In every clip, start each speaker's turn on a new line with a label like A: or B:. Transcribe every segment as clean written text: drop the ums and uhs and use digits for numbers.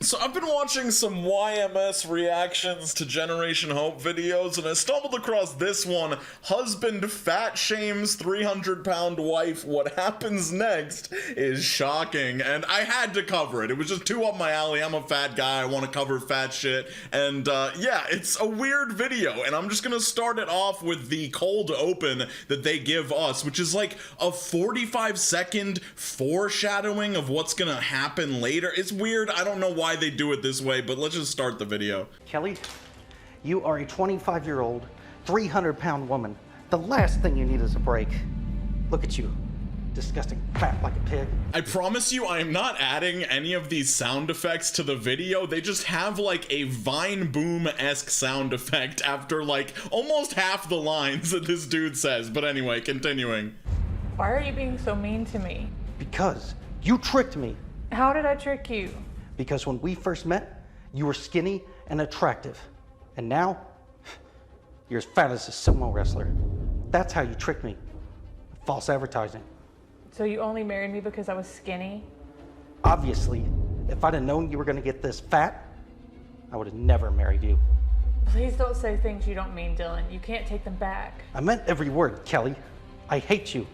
A: So I've been watching some YMS reactions to Generation Hope videos, and I stumbled across this one. Husband fat shames 300-pound wife. What happens next is shocking, and I had to cover it. It was just too up my alley. I'm a fat guy. I want to cover fat shit. And yeah, it's a weird video, and I'm just gonna start it off with the cold open that they give us, which is like a 45-second foreshadowing of what's gonna happen later. It's weird. I don't know why they do it this way, but let's just start the video.
B: Kelly, you are a 25-year-old, 300-pound woman. The last thing you need is a break. Look at you, disgusting, fat like a pig.
A: I promise you, I am not adding any of these sound effects to the video. They just have like a Vine Boom-esque sound effect after like almost half the lines that this dude says. But anyway, continuing.
C: Why are you being so mean to me?
B: Because you tricked me.
C: How did I trick you?
B: Because when we first met, you were skinny and attractive. And now, you're as fat as a sumo wrestler. That's how you tricked me. False advertising.
C: So you only married me because I was skinny?
B: Obviously, if I'd have known you were gonna get this fat, I would have never married you.
C: Please don't say things you don't mean, Dylan. You can't take them back.
B: I meant every word, Kelly. I hate you,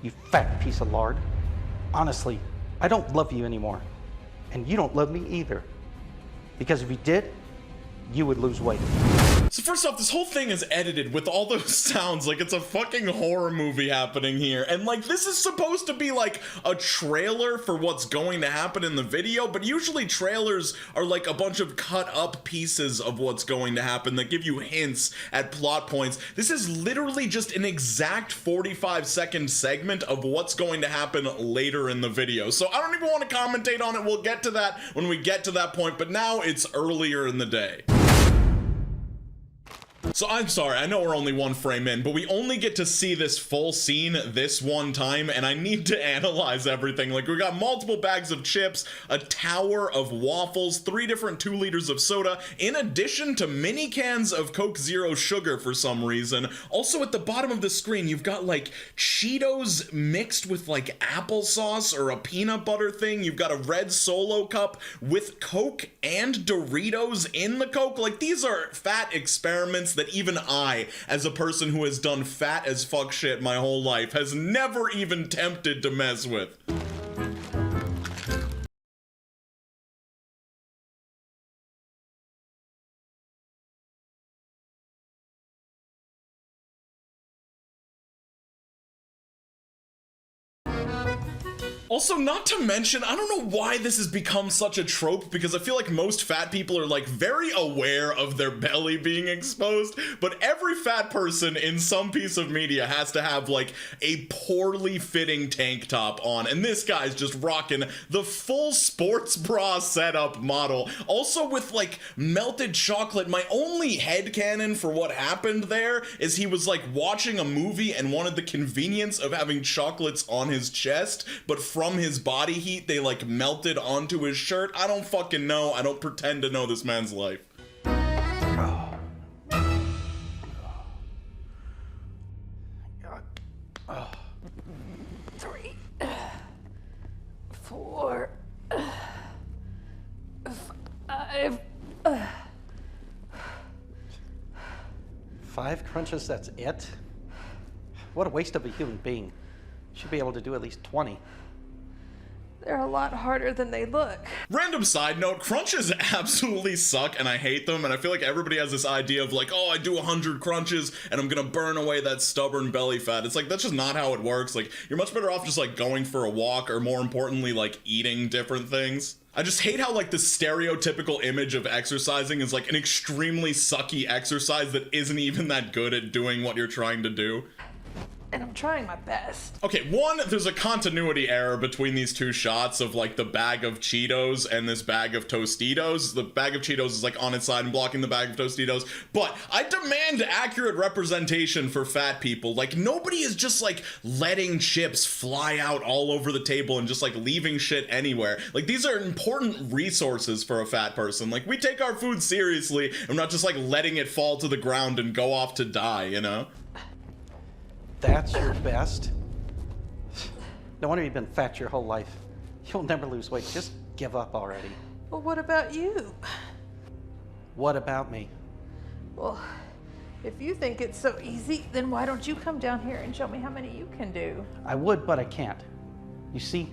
B: you fat piece of lard. Honestly, I don't love you anymore. And you don't love me either. Because if you did, you would lose weight.
A: So first off, this whole thing is edited with all those sounds like it's a fucking horror movie happening here. And like, this is supposed to be like a trailer for what's going to happen in the video, but usually trailers are like a bunch of cut up pieces of what's going to happen that give you hints at plot points. This is literally just an exact 45-second segment of what's going to happen later in the video. So I don't even want to commentate on it. We'll get to that when we get to that point, but now it's earlier in the day. So I'm sorry, I know we're only one frame in, but we only get to see this full scene this one time, and I need to analyze everything. Like, we got multiple bags of chips, a tower of waffles, 3 different 2 liters of soda, in addition to mini cans of Coke Zero Sugar for some reason. Also, at the bottom of the screen, you've got, like, Cheetos mixed with, like, applesauce or a peanut butter thing. You've got a red Solo cup with Coke and Doritos in the Coke. Like, these are fat experiments that even I, as a person who has done fat as fuck shit my whole life, has never even tempted to mess with. Also, not to mention, I don't know why this has become such a trope, because I feel like most fat people are like very aware of their belly being exposed, but every fat person in some piece of media has to have like a poorly fitting tank top on, and this guy's just rocking the full sports bra setup model, also with like melted chocolate. My only headcanon for what happened there is he was like watching a movie and wanted the convenience of having chocolates on his chest, but from his body heat, they like melted onto his shirt. I don't fucking know. I don't pretend to know this man's life.
C: 3, 4, 5.
B: 5 crunches, that's it? What a waste of a human being. Should be able to do at least 20.
C: They're a lot harder than they look.
A: Random side note, crunches absolutely suck and I hate them, and I feel like everybody has this idea of like, oh, I do 100 crunches and I'm gonna burn away that stubborn belly fat. It's like, that's just not how it works. Like, you're much better off just like going for a walk, or more importantly, like eating different things. I just hate how like the stereotypical image of exercising is like an extremely sucky exercise that isn't even that good at doing what you're trying to do.
C: And I'm trying my best.
A: Okay, one, there's a continuity error between these two shots of like the bag of Cheetos and this bag of Tostitos. The bag of Cheetos is like on its side and blocking the bag of Tostitos. But I demand accurate representation for fat people. Like, nobody is just like letting chips fly out all over the table and just like leaving shit anywhere. Like, these are important resources for a fat person. Like, we take our food seriously and we're not just like letting it fall to the ground and go off to die, you know?
B: That's your best? No wonder you've been fat your whole life. You'll never lose weight. Just give up already.
C: Well, what about you?
B: What about me?
C: Well, if you think it's so easy, then why don't you come down here and show me how many you can do?
B: I would, but I can't. You see,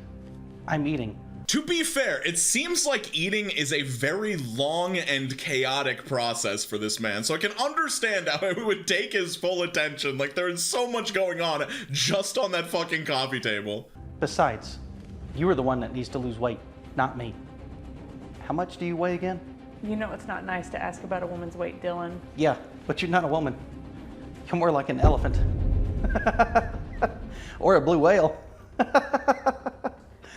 B: I'm eating.
A: To be fair, it seems like eating is a very long and chaotic process for this man, so I can understand how it would take his full attention. Like, there is so much going on just on that fucking coffee table.
B: Besides, you are the one that needs to lose weight, not me. How much do you weigh again?
C: You know it's not nice to ask about a woman's weight, Dylan.
B: Yeah, but you're not a woman. You're more like an elephant. Or a blue whale.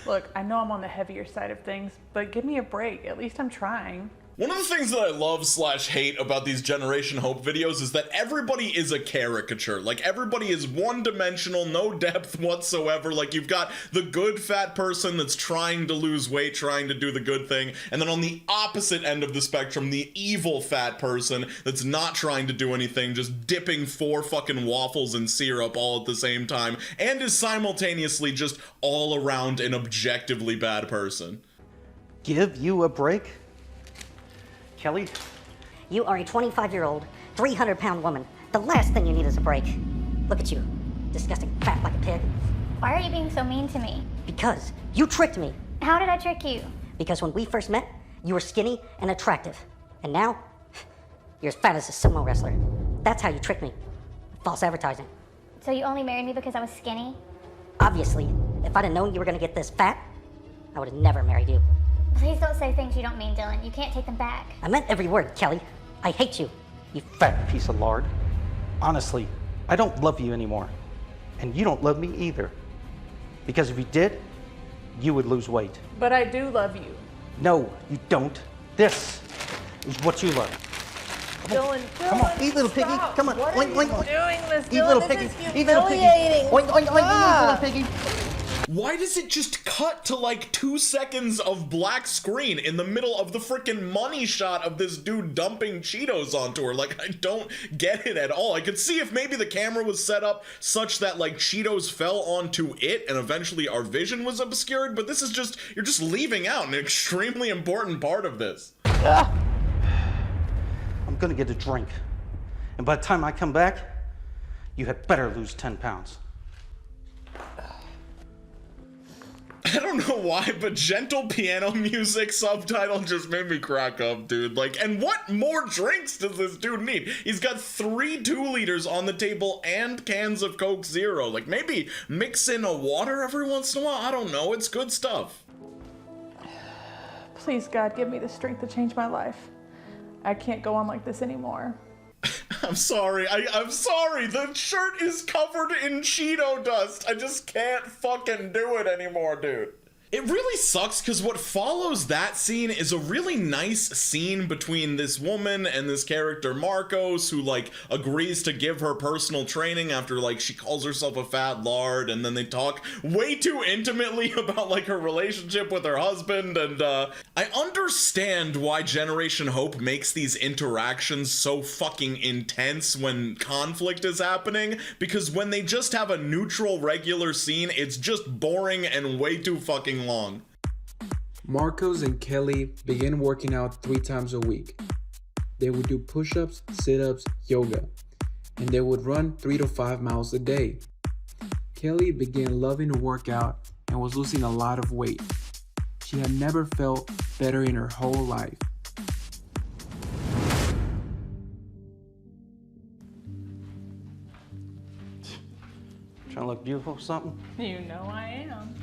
C: Look, I know I'm on the heavier side of things, but give me a break. At least I'm trying.
A: One of the things that I love/hate about these Generation Hope videos is that everybody is a caricature. Like, everybody is one-dimensional, no depth whatsoever. Like, you've got the good fat person that's trying to lose weight, trying to do the good thing, and then on the opposite end of the spectrum, the evil fat person that's not trying to do anything, just dipping 4 fucking waffles in syrup all at the same time, and is simultaneously just all around an objectively bad person.
B: Give you a break? Kelly?
D: You are a 25-year-old, 300-pound woman. The last thing you need is a break. Look at you, disgusting fat like a pig.
E: Why are you being so mean to me?
D: Because you tricked me.
E: How did I trick you?
D: Because when we first met, you were skinny and attractive. And now, you're as fat as a sumo wrestler. That's how you tricked me. False advertising.
E: So you only married me because I was skinny?
D: Obviously, if I'd have known you were gonna get this fat, I would have never married you.
E: Please don't say things you don't mean, Dylan. You can't take them back.
D: I meant every word, Kelly. I hate you.
B: You fat piece of lard. Honestly, I don't love you anymore. And you don't love me either. Because if you did, you would lose weight.
C: But I do love you.
B: No, you don't. This is what you love.
C: Dylan,
B: Come on, eat, little piggy.
C: stop.
B: Come on.
C: What
B: Oink,
C: are you
B: oink, oink.
C: doing this,
B: Eat,
C: Dylan?
B: little
C: This
B: piggy.
C: is
B: Eat, little piggy.
C: humiliating.
B: Oink, oink, oink,
C: Ah.
B: eat, little piggy.
A: Why does it just cut to like 2 seconds of black screen in the middle of the freaking money shot of this dude dumping Cheetos onto her? Like, I don't get it at all. I could see if maybe the camera was set up such that like Cheetos fell onto it and eventually our vision was obscured, but this is just, you're just leaving out an extremely important part of this.
B: I'm gonna get a drink. And by the time I come back, you had better lose 10 pounds.
A: I don't know why, but gentle piano music subtitle just made me crack up, dude. Like, and what more drinks does this dude need? He's got 3 2-liters on the table and cans of Coke Zero. Like, maybe mix in a water every once in a while? I don't know. It's good stuff.
C: Please, God, give me the strength to change my life. I can't go on like this anymore.
A: I'm sorry. I'm sorry. The shirt is covered in Cheeto dust. I just can't fucking do it anymore, dude. It really sucks because what follows that scene is a really nice scene between this woman and this character Marcos, who like agrees to give her personal training after like she calls herself a fat lard, and then they talk way too intimately about like her relationship with her husband. And I understand why Generation Hope makes these interactions so fucking intense when conflict is happening, because when they just have a neutral regular scene, it's just boring and way too fucking long.
F: Marcos and Kelly began working out 3 times a week. They would do push-ups, sit-ups, yoga, and they would run 3 to 5 miles a day. Kelly began loving to work out and was losing a lot of weight. She had never felt better in her whole life.
B: Trying to look beautiful or something?
C: You know I am.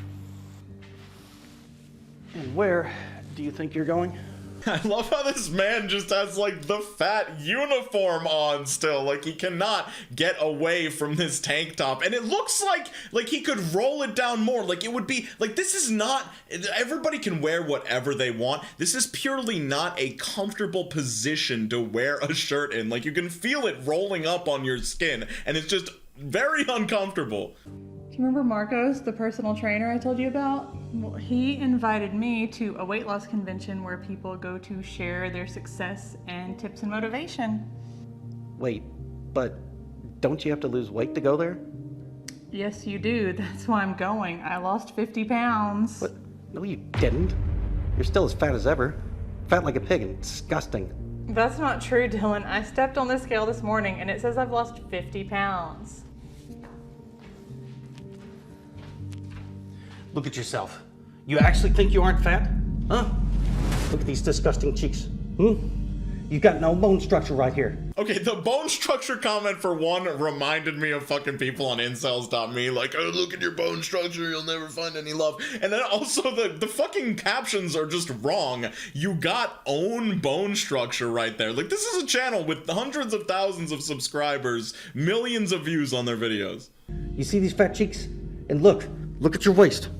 B: And where do you think you're going?
A: I love how this man just has like the fat uniform on still. Like, he cannot get away from this tank top, and it looks like he could roll it down more. Like, it would be like, this is not, everybody can wear whatever they want. This is purely not a comfortable position to wear a shirt in. Like, you can feel it rolling up on your skin, and it's just very uncomfortable.
C: Do you remember Marcos, the personal trainer I told you about? Well, he invited me to a weight loss convention where people go to share their success and tips and motivation.
B: Wait, but don't you have to lose weight to go there?
C: Yes, you do. That's why I'm going. I lost 50 pounds.
B: What? No, you didn't. You're still as fat as ever. Fat like a pig and disgusting.
C: That's not true, Dylan. I stepped on the scale this morning and it says I've lost 50 pounds.
B: Look at yourself. You actually think you aren't fat? Huh? Look at these disgusting cheeks. You've got no bone structure right here.
A: Okay, the bone structure comment for one reminded me of fucking people on incels.me, like, oh, look at your bone structure, you'll never find any love. And then also the fucking captions are just wrong. You got own bone structure right there. Like, this is a channel with hundreds of thousands of subscribers, millions of views on their videos.
B: You see these fat cheeks? And look at your waist.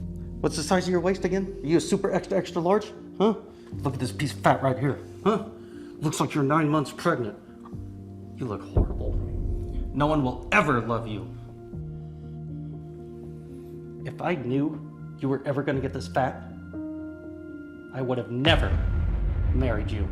B: What's the size of your waist again? Are you a super extra extra large? Huh? Look at this piece of fat right here. Huh? Looks like you're 9 months pregnant. You look horrible. No one will ever love you. If I knew you were ever gonna get this fat, I would have never married you.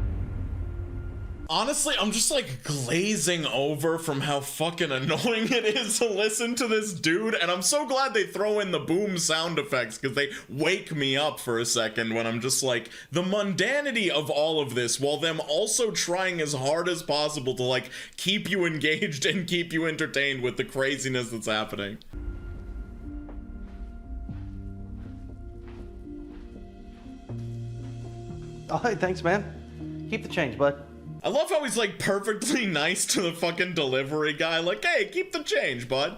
A: Honestly, I'm just like glazing over from how fucking annoying it is to listen to this dude, and I'm so glad they throw in the boom sound effects because they wake me up for a second when I'm just like, the mundanity of all of this, while them also trying as hard as possible to like keep you engaged and keep you entertained with the craziness that's happening.
B: Oh, hey, thanks, man. Keep the change, bud.
A: I love how he's like perfectly nice to the fucking delivery guy, like, hey, keep the change, bud.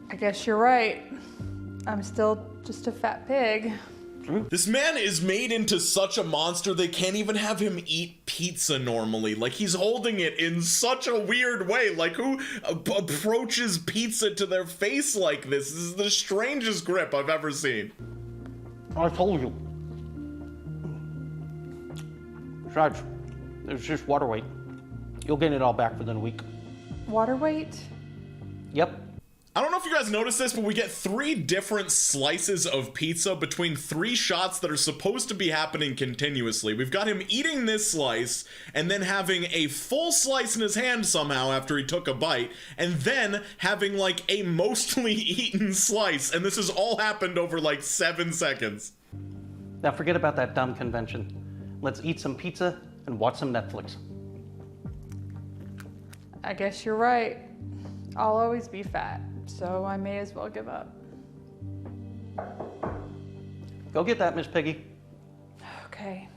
C: I guess you're right. I'm still just a fat pig.
A: This man is made into such a monster they can't even have him eat pizza normally. Like, he's holding it in such a weird way. Like, who approaches pizza to their face like this? This is the strangest grip I've ever seen.
B: I told you. Besides, it's just water weight. You'll gain it all back within a week.
C: Water weight?
B: Yep.
A: I don't know if you guys noticed this, but we get 3 different slices of pizza between 3 shots that are supposed to be happening continuously. We've got him eating this slice, and then having a full slice in his hand somehow after he took a bite, and then having like a mostly eaten slice, and this has all happened over like 7 seconds.
B: Now forget about that dumb convention. Let's eat some pizza and watch some Netflix.
C: I guess you're right. I'll always be fat, so I may as well give up.
B: Go get that, Miss Piggy.
C: Okay.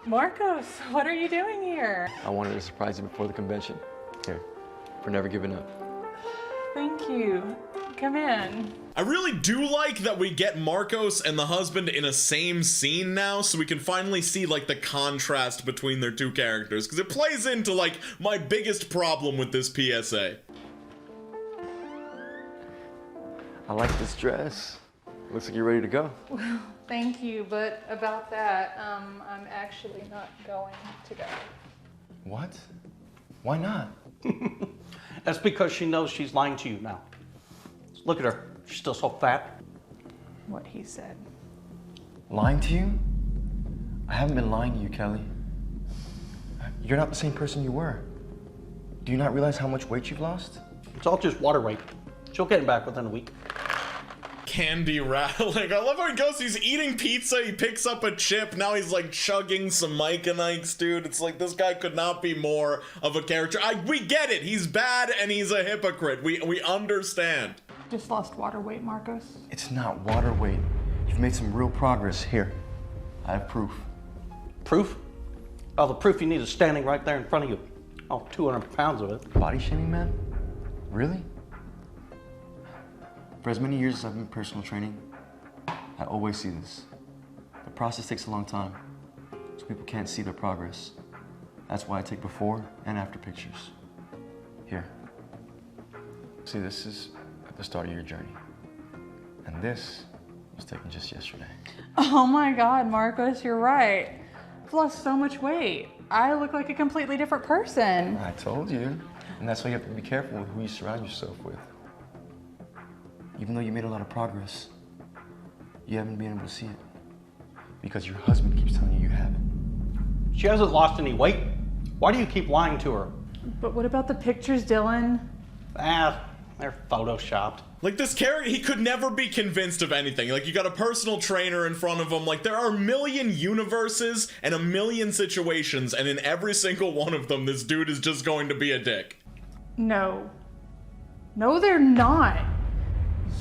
C: Marcos, what are you doing here?
G: I wanted to surprise you before the convention. Here, for never giving up.
C: Thank you. Come in.
A: I really do like that we get Marcos and the husband in a same scene now, so we can finally see like the contrast between their 2 characters, because it plays into like my biggest problem with this PSA.
G: I like this dress. Looks like you're ready to go.
C: Well, thank you, but about that, I'm actually not going to go.
G: What? Why not?
B: That's because she knows she's lying to you now. Look at her. She's still so fat.
C: What he said.
G: Lying to you? I haven't been lying to you, Kelly. You're not the same person you were. Do you not realize how much weight you've lost?
B: It's all just water weight. She'll get it back within a week.
A: Candy rattling. I love how he goes, he's eating pizza, he picks up a chip, now he's like chugging some Mike and Ike's, dude. It's like, this guy could not be more of a character. We get it, he's bad and he's a hypocrite. We understand.
C: Just lost water weight, Marcos.
G: It's not water weight. You've made some real progress. Here, I have proof.
B: Proof? Oh, the proof you need is standing right there in front of you. Oh, 200 pounds of it.
G: Body shaming, man? Really? For as many years as I've been personal training, I always see this. The process takes a long time, so people can't see their progress. That's why I take before and after pictures. Here. See, this is at the start of your journey. And this was taken just yesterday.
C: Oh my God, Marcos, you're right. I've lost so much weight. I look like a completely different person.
G: I told you. And that's why you have to be careful with who you surround yourself with. Even though you made a lot of progress, you haven't been able to see it. Because your husband keeps telling you you haven't.
B: She hasn't lost any weight. Why do you keep lying to her?
C: But what about the pictures, Dylan?
B: They're photoshopped.
A: Like, this character, he could never be convinced of anything. Like, you got a personal trainer in front of him. Like, there are a million universes and a million situations, and in every single one of them, this dude is just going to be a dick.
C: No. No, they're not.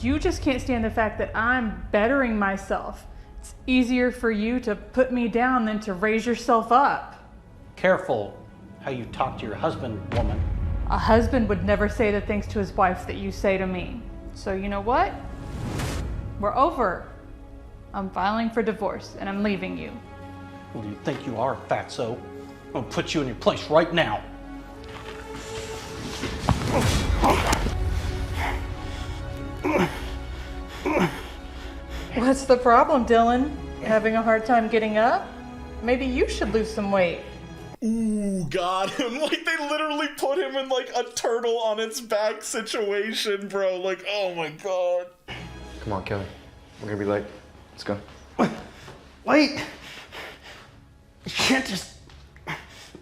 C: You just can't stand the fact that I'm bettering myself. It's easier for you to put me down than to raise yourself up.
B: Careful how you talk to your husband, woman.
C: A husband would never say the things to his wife that you say to me. So you know what? We're over. I'm filing for divorce and I'm leaving you.
B: Who do you think you are, fatso? I'm gonna put you in your place right now.
C: What's the problem, Dylan? Having a hard time getting up? Maybe you should lose some weight.
A: Ooh, got him. Like, they literally put him in, like, a turtle on its back situation, bro. Like, oh my god.
G: Come on, Kelly. We're gonna be late. Let's go.
B: Wait! You can't just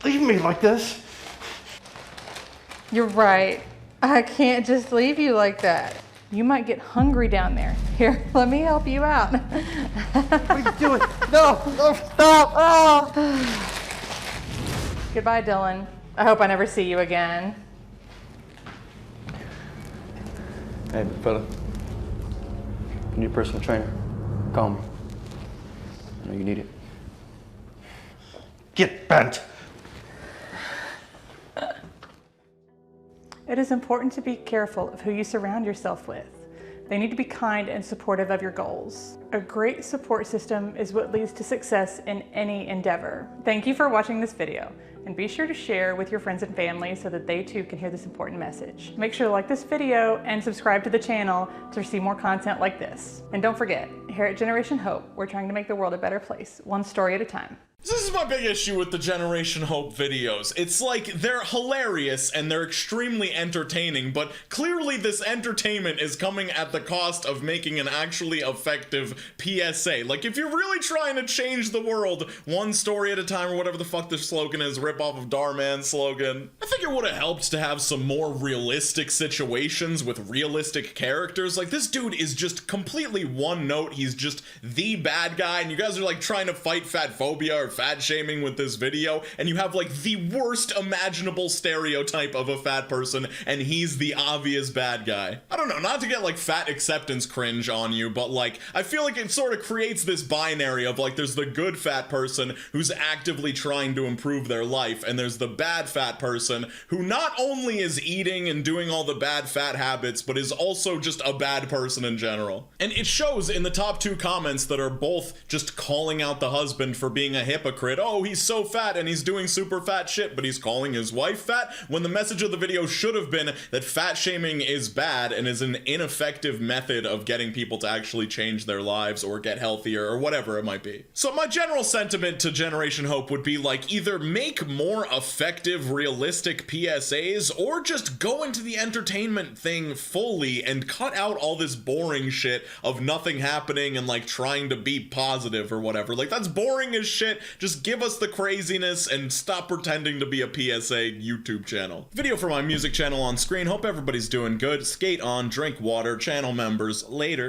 B: leave me like this.
C: You're right. I can't just leave you like that. You might get hungry down there. Here, let me help you out.
B: What are you doing? No, stop! Oh.
C: Goodbye, Dylan. I hope I never see you again.
G: Hey, fella. You need a personal trainer. Call me. I know you need it.
B: Get bent.
C: It is important to be careful of who you surround yourself with. They need to be kind and supportive of your goals. A great support system is what leads to success in any endeavor. Thank you for watching this video, and be sure to share with your friends and family so that they too can hear this important message. Make sure to like this video and subscribe to the channel to see more content like this. And don't forget, here at Generation Hope, we're trying to make the world a better place, one story at a time.
A: This is my big issue with the Generation Hope videos. It's like, they're hilarious and they're extremely entertaining, but clearly this entertainment is coming at the cost of making an actually effective PSA. Like, if you're really trying to change the world one story at a time, or whatever the fuck the slogan is, rip off of Darman's slogan, I think it would have helped to have some more realistic situations with realistic characters. Like, this dude is just completely one note. He's just the bad guy, and you guys are like trying to fight fat phobia or fat shaming with this video, and you have like the worst imaginable stereotype of a fat person, and he's the obvious bad guy. I don't know, not to get like fat acceptance cringe on you, but like, I feel like it sort of creates this binary of like, there's the good fat person who's actively trying to improve their life, and there's the bad fat person who not only is eating and doing all the bad fat habits, but is also just a bad person in general. And it shows in the top two comments that are both just calling out the husband for being a hypocrite. Oh, he's so fat and he's doing super fat shit, but he's calling his wife fat, when the message of the video should have been that fat shaming is bad and is an ineffective method of getting people to actually change their lives or get healthier or whatever it might be. So my general sentiment to Generation Hope would be like, either make more effective, realistic PSAs, or just go into the entertainment thing fully and cut out all this boring shit of nothing happening and like trying to be positive or whatever. Like, that's boring as shit. Just give us the craziness and stop pretending to be a PSA YouTube channel. Video for my music channel on screen. Hope everybody's doing good. Skate on, drink water, channel members. Later.